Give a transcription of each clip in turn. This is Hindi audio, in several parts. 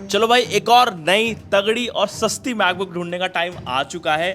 चलो भाई, एक और नई तगड़ी और सस्ती मैकबुक ढूंढने का टाइम आ चुका है।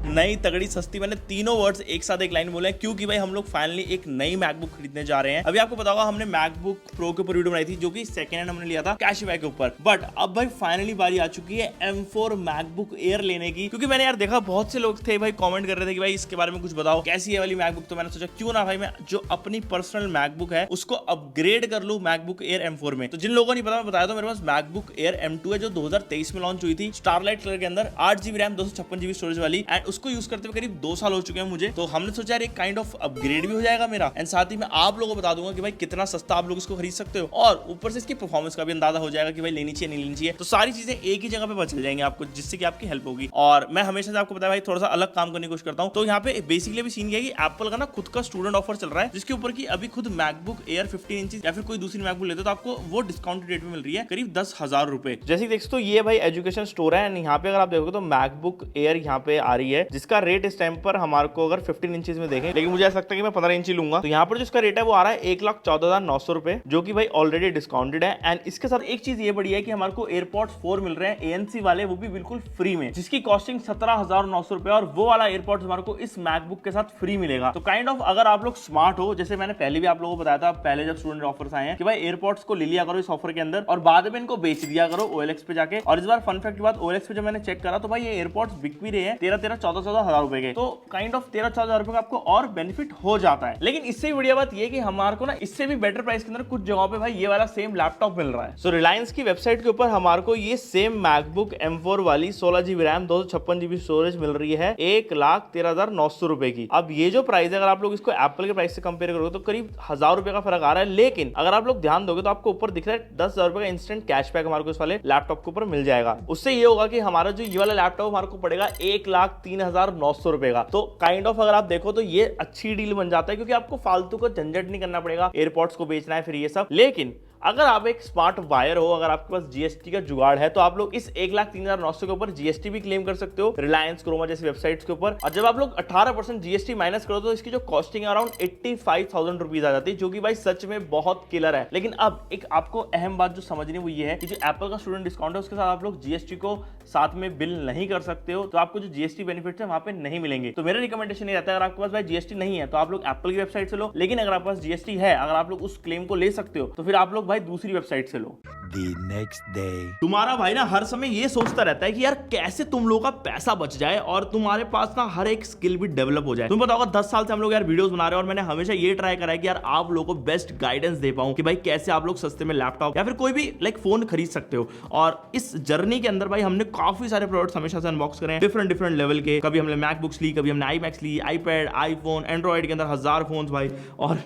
नई तगड़ी सस्ती, मैंने तीनों वर्ड्स एक साथ एक लाइन बोले हैं क्योंकि भाई हम लोग फाइनली एक नई मैकबुक खरीदने जा रहे हैं। अभी आपको पता होगा हमने मैकबुक प्रो के ऊपर वीडियो बनाई थी जो कि सेकंड हैंड हमने लिया था कैशिफाई के ऊपर, बट अब भाई फाइनली बारी आ चुकी है M4 मैकबुक एयर लेने की। क्योंकि मैंने यार देखा बहुत से लोग थे भाई कमेंट कर रहे थे कि भाई इसके बारे में कुछ बताओ, कैसी है वाली मैकबुक। तो मैंने सोचा क्यों ना भाई मैं जो अपनी पर्सनल मैकबुक है उसको अपग्रेड कर लूं मैकबुक एयर M4 में। तो जिन लोगों ने पता मैं बताया तो मेरे पास मैकबुक एयर M2 है जो 2023 में लॉन्च हुई थी, स्टारलाइट कलर के अंदर, 8GB रैम 256GB स्टोरेज वाली, एंड उसको यूज करते हुए करीब 2 साल हो चुके हैं मुझे। तो हमने सोचा यार एक काइंड ऑफ अपग्रेड भी हो जाएगा मेरा, एंड साथ ही मैं आप लोगों को बता दूंगा कि भाई कितना सस्ता आप लोग इसको खरीद सकते हो, और ऊपर से इसकी परफॉर्मेंस का भी अंदाजा हो जाएगा कि भाई लेनी चाहिए नहीं लेनी चाहिए। तो सारी चीजें एक ही जगह पे पता चल जाएंगे आपको, जिससे कि आपकी हेल्प होगी। और मैं हमेशा से आपको पता है भाई थोड़ा सा अलग काम करने की कोशिश करता हूँ। तो यहाँ पे बेसिकली भी सीन क्या है कि एप्पल का ना खुद का स्टूडेंट ऑफर चल रहा है, जिसके ऊपर की अभी खुद मैकबुक एयर 15 इंच या फिर कोई दूसरी मैकबुक लेते हो तो आपको वो डिस्काउंटेड रेट में मिल रही है करीब 10,000 रुपए। जैसे देख तो ये भाई एजुकेशन स्टोर है, एंड यहाँ पे अगर आप देखोगे तो मैकबुक एयर यहाँ पे आ रही है, जिसका रेट इस टाइम पर हमारे को अगर 15 इंचेस में देखें, लेकिन मुझे ऐसा लगता है कि मैं 15 इंची लूंगा। तो यहाँ पर जो इसका रेट है वो आ रहा है 1,14,900 रुपए, जो कि भाई ऑलरेडी डिस्काउंटेड है। एंड इसके साथ एक चीज ये बढ़िया है कि हमारे को एयरपॉड्स 4 मिल रहे हैं ANC वाले, वो भी बिल्कुल फ्री में, जिसकी कॉस्टिंग 17,900 रुपए, और वो वाला एयरपॉड्स हमारे को इस मैकबुक के साथ फ्री मिलेगा। तो काइंड ऑफ अगर आप लोग स्मार्ट हो, जैसे मैंने पहले भी आप लोगों को बताया था पहले जब स्टूडेंट ऑफर्स आए हैं कि भाई एयरपॉड्स को ले लिया करो इस ऑफर के अंदर और बाद में इनको बेच दिया करो OLX पे जाके। और इस बार फन फैक्ट की बात, OLX पे जब मैंने चेक करा तो भाई ये एयरपॉड्स बिक भी रहे हैं 13-14 हजार रुपए के। तो काइंड ऑफ 13-14 हजार रुपए का आपको और बेनिफिट हो जाता है। लेकिन इससे भी बढ़िया बात ये कि हमारे को ना इससे भी बेटर प्राइस के अंदर कुछ जगहों पे भाई ये वाला सेम लैपटॉप मिल रहा है। सो रिलायंस की वेबसाइट के ऊपर हमारे को ये सेम मैकबुक M4 वाली 16GB रैम 256GB स्टोरेज मिल रही है 1,13,900 रुपए की। अब ये जो प्राइस है अगर आप लोग इसको एप्पल के प्राइस से कंपेयर करोगे तो करीब 1000 रुपए का फर्क आ रहा है। लेकिन अगर आप लोग ध्यान दोगे तो आपको ऊपर दिख रहा है 10,000 रुपए का इंस्टेंट कैशबैक हमारे को इस वाले लैपटॉप के ऊपर मिल जाएगा। उससे ये होगा कि हमारा जो ये वाला लैपटॉप हमारे को पड़ेगा 1,03,900 रुपए का। तो काइंड ऑफ अगर आप देखो तो ये अच्छी डील बन जाता है, क्योंकि आपको फालतू का झंझट नहीं करना पड़ेगा, एयरपॉड्स को बेचना है फिर ये सब। लेकिन अगर आप एक स्मार्ट वायर हो, अगर आपके पास GST का जुगाड़ है, तो आप लोग इस 1,03,900 के ऊपर GST भी क्लेम कर सकते हो रिलायंस, क्रोमा जैसी वेबसाइट्स के ऊपर। और जब आप लोग 18% GST माइनस करो तो इसकी जो कॉस्टिंग है अराउंड 85,000 रुपीज आ जाती है, जो कि भाई सच में बहुत किलर है। लेकिन अब एक आपको अहम बात जो समझनी वो ये है कि जो एप्पल का स्टूडेंट डिस्काउंट है उसके साथ आप लोग GST को साथ में बिल नहीं कर सकते हो, तो आपको जो GST बेनिफिट है वहां पे नहीं मिलेंगे। तो मेरा रिकमेंडेशन ये रहता है अगर आपके पास भाई GST नहीं है तो आप लोग एप्पल की वेबसाइट से लो, लेकिन अगर आपके पास GST है, अगर आप लोग उस क्लेम को ले सकते हो तो फिर आप लोग भाई दूसरी वेबसाइट से लो। The next day. तुम्हारा भाई ना हर समय ये सोचता रहता है कि यार कैसे तुम लोगों का पैसा बच जाए और तुम्हारे पास ना हर एक स्किल भी डेवलप हो जाए। तुम्हें पता होगा 10 साल से हम लोग यार वीडियोस बना रहे हैं और मैंने हमेशा ये ट्राई करा है कि यार आप लोगों को बेस्ट गाइडेंस दे पाऊं कि भाई कैसे आप लोग सस्ते में लैपटॉप या फिर कोई भी लाइक फोन खरीद सकते हो। और इस जर्नी के अंदर भाई हमने काफी सारे प्रोडक्ट्स हमेशा से अनबॉक्स करे हैं, डिफरेंट लेवल के। कभी हमने मैकबुक्स ली, कभी हमने iMacs ली, iPad, iPhone, एंड्रॉइड के अंदर 1000 फोन्स भाई। और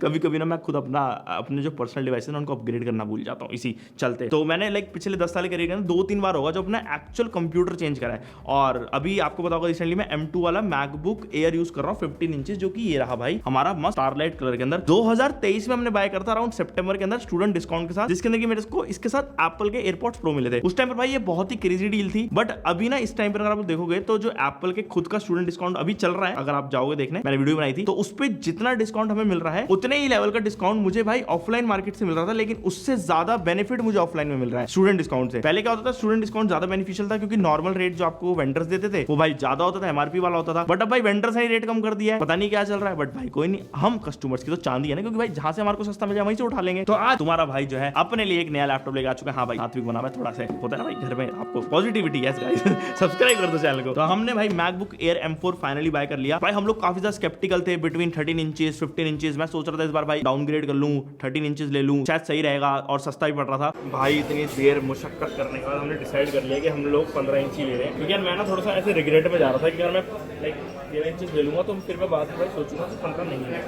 कभी ना मैं खुद अपने जो पर्सनल डिवाइस है उनको अपग्रेड करना भूल जाता हूँ इसी चलते। तो मैंने लाइक पिछले 10 साल के करियर में 2-3 बार होगा जो अपना एक्चुअल कंप्यूटर चेंज करा है। और अभी आपको पता होगा रिसेंटली मैं M2 वाला मैकबुक एयर यूज कर रहा हूँ 15 इंचेस, जो कि ये रहा भाई हमारा मस्त स्टारलाइट कलर के अंदर। 2023 में हमने बाय करता अराउंड सितंबर के अंदर स्टूडेंट डिस्काउंट के साथ, जिसके अंदर मेरे को इसके साथ एप्पल के एयरपॉड्स प्रो मिले थे। उस टाइम पर भाई ये बहुत ही क्रेजी डील थी। बट अभी ना इस टाइम पर अगर आप देखोगे तो जो एप्पल के खुद का स्टूडेंट डिस्काउंट अभी चल रहा है, अगर आप जाओगे देखने, मैंने वीडियो बनाई थी, तो उस पर जितना डिस्काउंट हमें मिल रहा है उतने ही लेवल का डिस्काउंट मुझे भाई ऑफलाइन मार्केट से मिल रहा था, लेकिन उससे ज्यादा बेनिफिट मुझे ऑफलाइन में मिल रहा है स्टूडेंट डिस्काउंट से। पहले क्या होता था, स्टूडेंट डिस्काउंट ज्यादा बेनिफिशियल था क्योंकि नॉर्मल रेट जो आपको वेंडर्स देते थे वो भाई ज्यादा होता था, MRP वाला होता था। बट अब भाई वेंडर्स ने रेट कम कर दिया है, पता नहीं क्या चल रहा है। बट भाई कोई नहीं, हम कस्टमर्स की तो चांदी है ना, क्योंकि भाई जहां से हमारे को सस्ता मिल जाए वहीं से उठा लेंगे। तो आज तुम्हारा भाई जो है अपने लिए एक नया लैपटॉप लेकर आ चुका है। हाँ भाई सात्विक बना है, थोड़ा सा होता है ना भाई घर में आपको पॉजिटिविटी। यस गाइस, सब्सक्राइब कर दो चैनल को। तो हमने भाई MacBook air M4 finally bye कर लिया। भाई हम लोग काफी ज्यादा स्केप्टिकल थे बिटवीन 13 इंचेस 15 इंचेस। मैं सोच रहा था इस बार भाई डाउनग्रेड कर लूं, 13 इंचेस ले लूं, शायद सही रहेगा और सस्ता भी पड़ रहा था। भाई इतनी देर मुशक्कत करने के बाद हमने डिसाइड कर लिया कि हम लोग 15 इंच ही ले रहे हैं, क्योंकि यार मैं ना थोड़ा सा ऐसे रिग्रेट में जा रहा था कि अगर मैं लाइक 13 इंचेस ले लूंगा तो फिर मैं बाद में भाई सोचूंगा कि 15 नहीं है,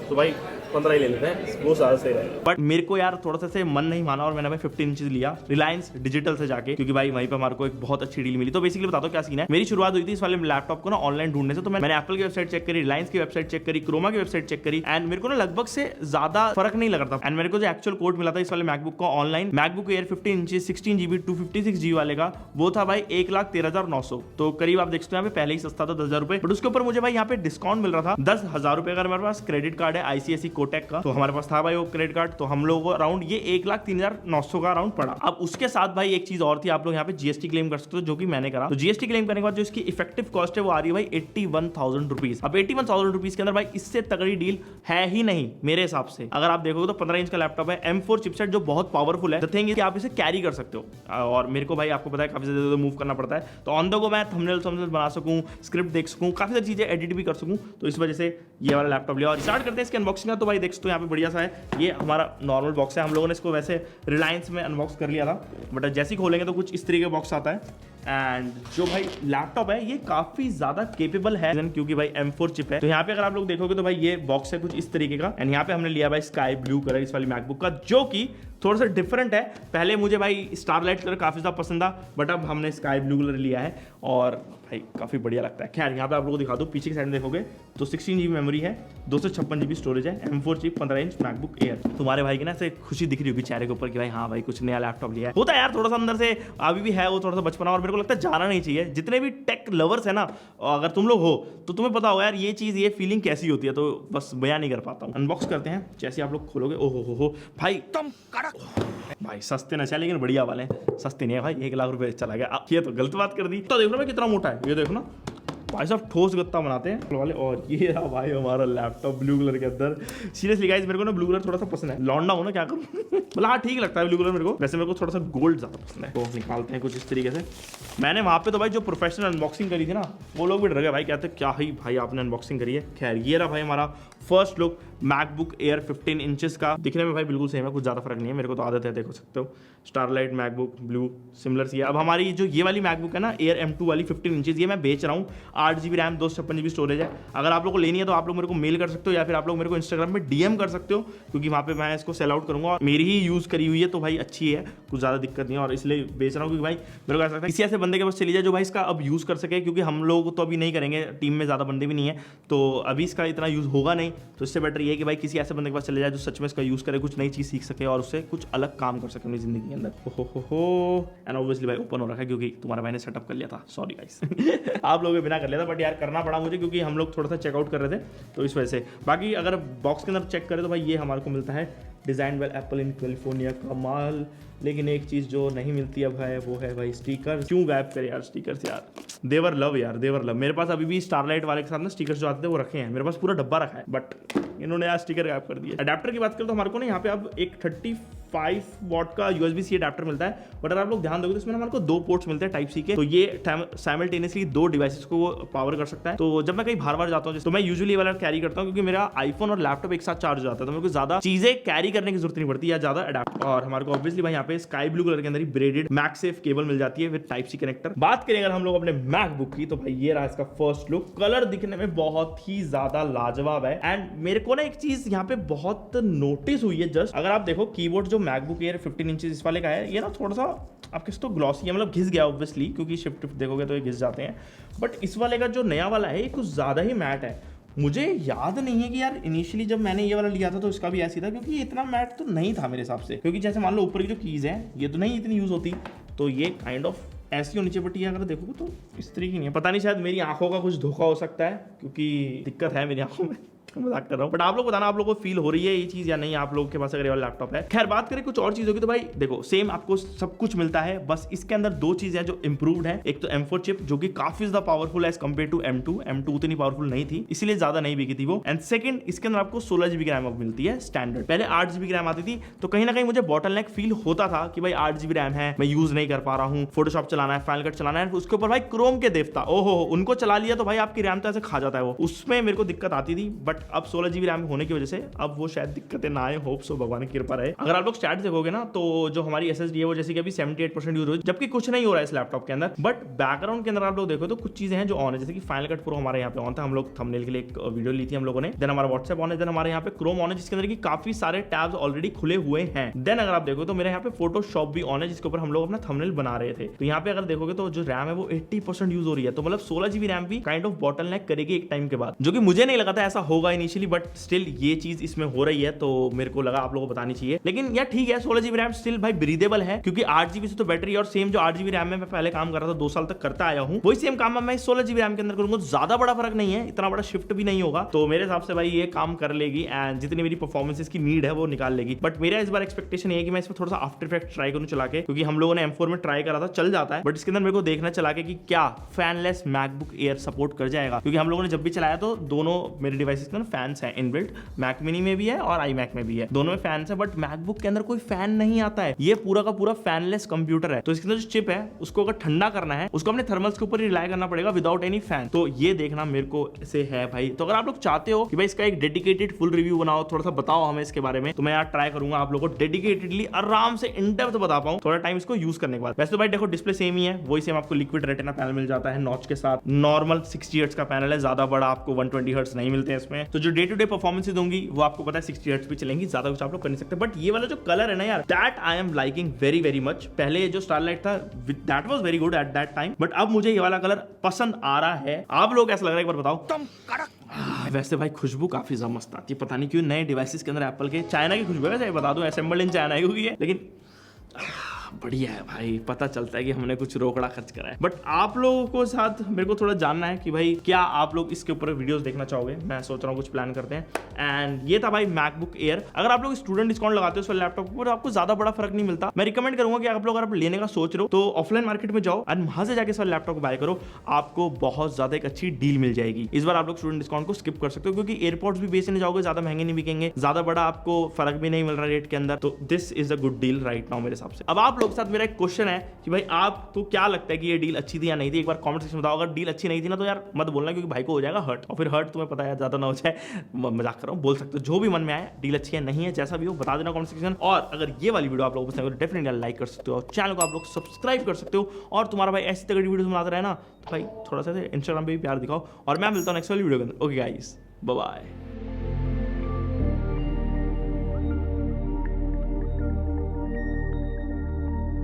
तो भाई 15 ही ले लेते हैं, वो ज्यादा सही रहेगा। बट मेरे को यार थोड़ा सा से मन नहीं माना और मैंने भाई 15 इंचेस लिया रिलायंस डिजिटल से जाके, क्योंकि भाई वहीं पे हमारे को एक बहुत अच्छी डील मिली। तो बेसिकली बताता हूँ क्या सीन है। मेरी शुरुआत हुई थी इस वाले लैपटॉप को ना ऑनलाइन ढूंढने से। तो मैंने एप्पल की वेबसाइट चेक करी, रिलायंस की वेबसाइट चेक करी, क्रोमा की वेबसाइट चेक करी, एंड मेरे को ना लगभग से ज्यादा फर्क नहीं लग रहा था। एंड मेरे को जो एक्चुअल कोड मिला था इस वाले मैकबुक को online, MacBook air 15 inches 16GB 256GB वाले का, वो था भाई 1,13,900। तो करीब आप देख सकते हैं यहाँ पे पहले ही सस्ता था 10,000 रुपए, बट उसके ऊपर मुझे भाई यहाँ पे डिस्काउंट मिल रहा था 10,000 रुपए। अगर मेरे पास क्रेडिट कार्ड है, ICICI कोटेक का, तो हमारे पास था भाई वो क्रेडिट कार्ड, तो हम लोगों को अराउंड ये 1,03,900 का अराउंड पड़ा। अब उसके साथ भाई एक चीज और थी, आप लोग यहाँ पे जीएसटी क्लेम कर सकते हो, जो कि मैंने करा। तो जीएसटी क्लेम करने के बाद जो इसकी इफेक्टिव कॉस्ट है वो आ रही है भाई 81,000 रुपीज। अब 81,000 रुपीज के अंदर भाई इससे तगड़ी डील है ही नहीं मेरे हिसाब से। अगर आप देखोगे तो 15 इंच का लैपटॉप है, M4 चिपसेट जो बहुत पावरफुल है। द थिंग इज कि आप इसे कैरी कर सकते हो, और मेरे को भाई आपको पता है काफी ज्यादा मूव करना पड़ता है, तो ऑन द गो मैं थंबनेल बना सकूं, स्क्रिप्ट देख सकूं, काफी सारी चीजें एडिट भी कर सकूं, तो इस वजह से ये वाला लैपटॉप लिया। और स्टार्ट करते हैं इसके अनबॉक्सिंग का। तो भाई देख सकते हो यहाँ पे बढ़िया सा है, ये हमारा नॉर्मल बॉक्स है। हम लोगों ने इसको वैसे रिलायंस में अनबॉक्स कर लिया था, बट जैसे ही खोलेंगे तो कुछ इस तरीके का बॉक्स आता है। एंड जो भाई लैपटॉप है ये काफी ज्यादा केपेबल है, क्योंकि भाई M4 चिप है। तो यहाँ पे अगर आप लोग देखोगे तो भाई ये बॉक्स है कुछ इस तरीके का, एंड यहाँ पे हमने लिया भाई स्काई ब्लू कलर इस वाली मैकबुक का, जो कि थोड़ा सा डिफरेंट है। पहले मुझे भाई स्टारलाइट कलर काफी ज्यादा पसंद था, बट अब हमने स्काई ब्लू कलर लिया है और भाई काफी बढ़िया लगता है। खैर यहाँ पे आप लोगों को दिखा दो, पीछे की साइड में देखोगे तो 16 GB मेमोरी है, 256 GB स्टोरेज है, M4 chip, 15 inch MacBook air. तुम्हारे भाई की ना ऐसे खुशी दिख रही होगी चेहरे के ऊपर कि भाई हाँ भाई कुछ नया लैपटॉप लिया है। होता है यार थोड़ा सा अंदर से अभी भी है वो थोड़ा सा बचपना, और मेरे को लगता है जाना नहीं चाहिए। जितने भी टेक लवर्स है ना, अगर तुम लोग हो तो तुम्हें पता होगा यार ये चीज, ये फीलिंग कैसी होती है, तो बस बयान नहीं कर पाता हूँ। अनबॉक्स करते हैं। जैसे आप लोग खोलोगे, ओहो हो भाई तुम कड़क भाई, सस्ते नशा लेकिन बढ़िया वाले हैं। सस्ते नहीं है भाई, 1 लाख रुपए चला गया। ये तो गलत बात कर दी। तो देखो ना भाई कितना मोटा है, ये देखो ना भाई साहब, ठोस गत्ता बनाते हैं वाले। और ये रहा भाई हमारा लैपटॉप ब्लू कलर के अंदर। सीरियसली गाइस मेरे को ना ब्लू कलर थोड़ा सा पसंद है, लौंडा हो ना क्या करूं मतलब हाँ ठीक लगता है ब्लू कलर मेरे को। वैसे मेरे को थोड़ा सा गोल्ड ज्यादा पसंद है। तो निकालते हैं कुछ इस तरीके से। मैंने वहाँ पे तो भाई जो प्रोफेशनल अनबॉक्सिंग करी थी ना, वो लोग भी डर गए भाई, कहते क्या ही भाई आपने अनबॉक्सिंग करी है। खैर ये रहा भाई हमारा first look MacBook air 15 inches का। दिखने में भाई बिल्कुल सेम है, कुछ ज़्यादा फर्क नहीं है, मेरे को तो आदत है, देख सकते हो स्टारलाइट मैकबुक ब्लू सिमिलर सी है। अब हमारी जो ये वाली मैकबुक है ना एयर M2 वाली 15 इंचेस, ये मैं बेच रहा हूँ। 8 GB रैम, 256 GB स्टोरेज है। अगर आप लोग को लेनी है तो आप लोग मेरे को मेल कर सकते हो, या फिर आप लोग मेरे को इंस्टाग्राम में DM कर सकते हो, क्योंकि वहाँ पे मैं इसको सेल आउट करूँगा। और मेरी ही यूज़ करी हुई है तो भाई अच्छी है, कुछ ज़्यादा दिक्कत नहीं है, और इसलिए बेच रहा हूँ। क्योंकि भाई मेरे को ऐसा लगता है किसी ऐसे बंदे के पास चली जाए जो भाई इसका अब यूज़ कर सके, क्योंकि हम लोग तो अभी नहीं करेंगे, टीम में ज़्यादा बंदे भी नहीं है, तो अभी इसका इतना यूज़ होगा नहीं। तो इससे बेटर ये है कि भाई किसी ऐसे बंदे के पास चले जाए जो सच में इसका यूज़ करे, कुछ नई चीज़ सीख सके और उससे कुछ अलग काम कर सके अपनी जिंदगी के अंदर। हो एंड ऑब्वियसली भाई ओपन हो रखा है, क्योंकि तुम्हारे भाई ने सेटअप कर लिया था। सॉरी गाइस आप लोगों के बिना कर लिया था, बट यार करना पड़ा मुझे, क्योंकि हम लोग थोड़ा सा चेकआउट कर रहे थे, तो इस वजह से। बाकी अगर बॉक्स के अंदर चेक करें तो भाई ये हमारे को मिलता है design well apple in California का माल। लेकिन एक चीज़ जो नहीं मिलती अब है वो है भाई स्टिकर। क्यों गायब करे यार स्टिकर्स यार, देवर लव यार, देवर लव। मेरे पास अभी भी स्टारलाइट वाले के साथ ना स्टिकर्स जो आते थे वो रखे हैं, मेरे पास पूरा डब्बा रखा है, बट इन्होंने यार स्टिकर गायब कर दिया। अडेप्टर की बात करें तो हमारे को ना यहाँ पे अब एक 35 वॉट का USB-C अडेप्टर मिलता है, बट अगर आप लोग ध्यान दोगे तो इसमें हमारे को 2 पोर्ट्स मिलते हैं टाइप C के, तो ये साइमल्टेनियसली 2 डिवाइसेस को पावर कर सकता है। तो जब मैं कहीं बाहर जाता हूँ तो मैं यूजुअली वाला कैरी करता हूँ, क्योंकि मेरा आईफोन और लैपटॉप एक साथ चार्ज हो जाता है, तो मेरे को ज्यादा चीजें कैरी करने की जरूरत नहीं पड़ती या ज्यादा अडेप्टर। और हमारे को ऑब्वियसली भाई यहाँ पे स्काई ब्लू कलर के अंदर ही ब्रेडेड मैगसेफ केबल मिल जाती है विद टाइप C कनेक्टर। बात करें अगर हम लोग अपने मैकबुक की, तो भाई ये रहा इसका फर्स्ट लुक। कलर दिखने में बहुत ही ज्यादा लाजवाब है, एंड मेरे को ना एक चीज यहाँ पे बहुत नोटिस हुई है जस्ट, अगर आप देखो कीबोर्ड जो मैकबुक एयर 15 इंचेस इस वाले का है, ये ना थोड़ा सा आपके तो ग्लॉसी है, मतलब घिस गया ऑब्वियसली, क्योंकि शिफ्ट देखोगे तो ये घिस जाते हैं, बट इस वाले का जो नया वाला है ये कुछ ज्यादा ही मैट है। मुझे याद नहीं है कि यार इनिशियली जब मैंने ये वाला लिया था तो इसका भी ऐसी था, क्योंकि ये इतना मैट तो नहीं था मेरे हिसाब से, क्योंकि जैसे मान लो ऊपर की जो कीज है ये तो नहीं इतनी यूज होती, तो ये काइंड ऑफ ऐसी होनी चाहिए, बट ये अगर देखोगे तो इस तरीके नहीं है। पता नहीं शायद मेरी आंखों का कुछ धोखा हो सकता है, क्योंकि दिक्कत है मेरी आंखों में, मजाक कर रहा हूँ, बट आप लोग बताना आप लोगों को फील हो रही है ये चीज या नहीं, आप लोगों के पास अगर ये वाला लैपटॉप है। खैर बात करें कुछ और चीजों की, तो भाई देखो सेम आपको सब कुछ मिलता है, बस इसके अंदर 2 चीजें हैं जो इंप्रूव्ड है। एक तो M4 चिप जो कि काफी ज्यादा पावरफुल है एज कंपेयर टू M2 उतनी पावरफुल नहीं थी, इसीलिए ज्यादा नहीं बिकी थी वो। एंड सेकंड, इसके अंदर आपको 16 GB रैम अब मिलती है स्टैंडर्ड, पहले 8 GB रैम आती थी, तो कहीं ना कहीं मुझे बॉटलनेक फील होता था कि भाई 8 GB रैम है, मैं यूज नहीं कर पा रहा हूँ, फोटोशॉप चलाना है, फाइनल कट चलाना है, उसके ऊपर भाई क्रोम के देवता ओहो उनको चला लिया तो भाई आपकी रैम तो ऐसे खा जाता है वो, उसमें मेरे को दिक्कत आती थी। बट अब 16 GB रैम होने की वजह से अब वो शायद दिक्कतें ना आए, होप सो, भगवान की कृपा रहे। अगर आप लोग स्टैट्स देखोगे ना तो जो हमारी SSD है वो जैसे कि अभी 78% यूज हो, जबकि कुछ नहीं हो रहा है इस लैपटॉप के अंदर, बट बैकग्राउंड के अंदर आप लोग देखो तो कुछ चीजें हैं जो ऑन है, जैसे कि फाइनल कट प्रो हमारे यहाँ पे ऑन था, हम लोग थंबनेल के लिए एक वीडियो ली थी हम लोगों ने, देन हमारा व्हाट्सएप ऑन है, देन हमारे यहाँ पे क्रोम ऑन है जिसके अंदर की काफी सारे टैब्स ऑलरेडी खुले हुए हैं। देन अगर आप देखो तो मेरे यहाँ पे फोटोशॉप भी ऑन है जिसके ऊपर हम लोग अपना थंबनेल बना रहे थे। तो यहाँ पे अगर देखोगे तो जो रैम है वो 80% यूज हो रही है, तो मतलब 16 GB रैम भी काइंड ऑफ बॉटलनेक करेगी एक टाइम के बाद, जो कि मुझे नहीं लगा था ऐसा होगा होगा इनिशियली, बट स्टिल ये चीज इसमें हो रही है, तो मेरे को लगा आप लोगों को बतानी चाहिए। लेकिन यार ठीक है, 16 GB रैम स्टिल भाई ब्रीदेबल है, क्योंकि 8 GB से तो बैटरी, और सेम जो 8 GB रैम में मैं पहले काम कर रहा था 2 साल तक करता आया हूँ, वही सेम काम मैं 16 GB रैम के अंदर करूंगा। ज्यादा बड़ा फर्क नहीं है, इतना बड़ा शिफ्ट भी नहीं होगा, तो मेरे हिसाब से भाई ये काम कर लेगी एंड जितनी मेरी परफॉर्मेंस की नीड है वो निकाल लेगी। बट मेरा इस बार एक्सपेक्टेशन ये है कि मैं इसमें थोड़ा सा आफ्टर इफेक्ट ट्राई करूं चला के, क्योंकि हम लोगों ने M4 में ट्राई करा था, चल जाता है, बट इसके अंदर मेरे को देखना चला के कि क्या फैनलेस मैकबुक एयर सपोर्ट कर जाएगा, क्योंकि हम लोगों ने जब भी चलाया तो दोनों मेरे डिवाइसेस के अंदर फैंस हैं इनबिल्ट, मैक मिनी में भी है और iMac में भी है, दोनों में फैंस है, बट मैकबुक के अंदर कोई फैन नहीं आता है। ये पूरा का पूरा फैनलेस कंप्यूटर है, तो इसके अंदर जो चिप है उसको अगर ठंडा करना है उसको अपने थर्मल्स के ऊपर ही रिलाई करना पड़ेगा विदाउट एनी फैन। तो ये देखना मेरे को से है भाई। तो अगर आप लोग चाहते हो कि भाई इसका एक डेडिकेटेड फुल रिव्यू बनाओ, थोड़ा सा बताओ हमें इसके बारे में, तो मैं यार ट्राई करूंगा आप लोगों को डेडिकेटेडली आराम से इन डेप्थ बता पाऊं थोड़ा टाइम इसको यूज करने के बाद। वैसे तो भाई देखो डिस्प्ले सेम ही है, वही सेम आपको लिक्विड रेटिना पैनल मिल जाता है नॉच के साथ, नॉर्मल 60 हर्ट्ज का पैनल है, ज्यादा बड़ा आपको 120 हर्ट्ज नहीं मिलते हैं इसमें। तो जो डे टू डे परफॉर्मेंस दूंगी वो आपको पता है 60 हर्ट्ज भी चलेंगी, ज्यादा कुछ आप लोग कर नहीं सकते। बट ये वाला जो कलर है ना यार, that I am liking very very much. पहले जो स्टारलाइट था that was very good at that time, but अब मुझे ये वाला कलर पसंद आ रहा है। आप लोग कैसा लग रहा है एक बार बताओ। तुम कड़क। वैसे भाई खुशबू काफी ज्यादा मस्त आती है, पता नहीं क्यों नए डिवाइसेस के अंदर एप्पल के, चाइना की खुशबू है बता दूं, असेंबल्ड इन चाइना ही हुई है, लेकिन बढ़िया है भाई, पता चलता है कि हमने कुछ रोकड़ा खर्च करा है। बट आप लोगों को साथ मेरे को थोड़ा जानना है कि भाई क्या आप लोग इसके ऊपर वीडियोस देखना चाहोगे। मैं सोच रहा हूँ कुछ प्लान करते हैं। एंड ये था भाई मैकबुक एयर। अगर आप लोग स्टूडेंट डिस्काउंट लगाते हो इस लैपटॉप पर, आपको ज्यादा बड़ा फर्क नहीं मिलता। मैं रिकमेंड करूंगा कि आप लोग अगर लेने का सोच रहे हो तो ऑफलाइन मार्केट में जाओ और वहां से जाके इस लैपटॉप को बाय करो, आपको बहुत ज्यादा एक अच्छी डील मिल जाएगी। इस बार आप लोग स्टूडेंट डिस्काउंट को स्किप कर सकते हो, क्योंकि एयरपोर्ट्स भी बेचने जाओगे ज्यादा महंगे नहीं बिकेंगे, ज्यादा बड़ा आपको फर्क भी नहीं मिल रहा रेट के अंदर। तो this is a good deal right now मेरे हिसाब से। अब आप लोग के साथ मेरा एक क्वेश्चन है कि भाई आपको क्या लगता है कि ये डील अच्छी थी या नहीं थी, एक बार कमेंट सेक्शन में बताओ। अगर डील अच्छी नहीं थी ना तो यार मत बोलना, क्योंकि भाई को हो जाएगा हर्ट, और फिर हर्ट तुम्हें पता है ज्यादा ना हो जाए। मजाक कर रहा हूं, बोल सकते हो जो भी मन में आए, डील अच्छी है नहीं है जैसा भी हो बता देना कमेंट सेक्शन। और अगर ये वाली वीडियो आप लोगों को पसंद है तो डेफिनेटली लाइक कर सकते हो, और चैनल को आप लोग सब्सक्राइब कर सकते हो। और तुम्हारा भाई ऐसी तगड़ी वीडियो बनाता रहे ना, तो भाई थोड़ा सा इंस्टाग्राम पे भी प्यार दिखाओ। और मैं मिलता हूं नेक्स्ट वाली वीडियो के अंदर। Okay guys, bye bye.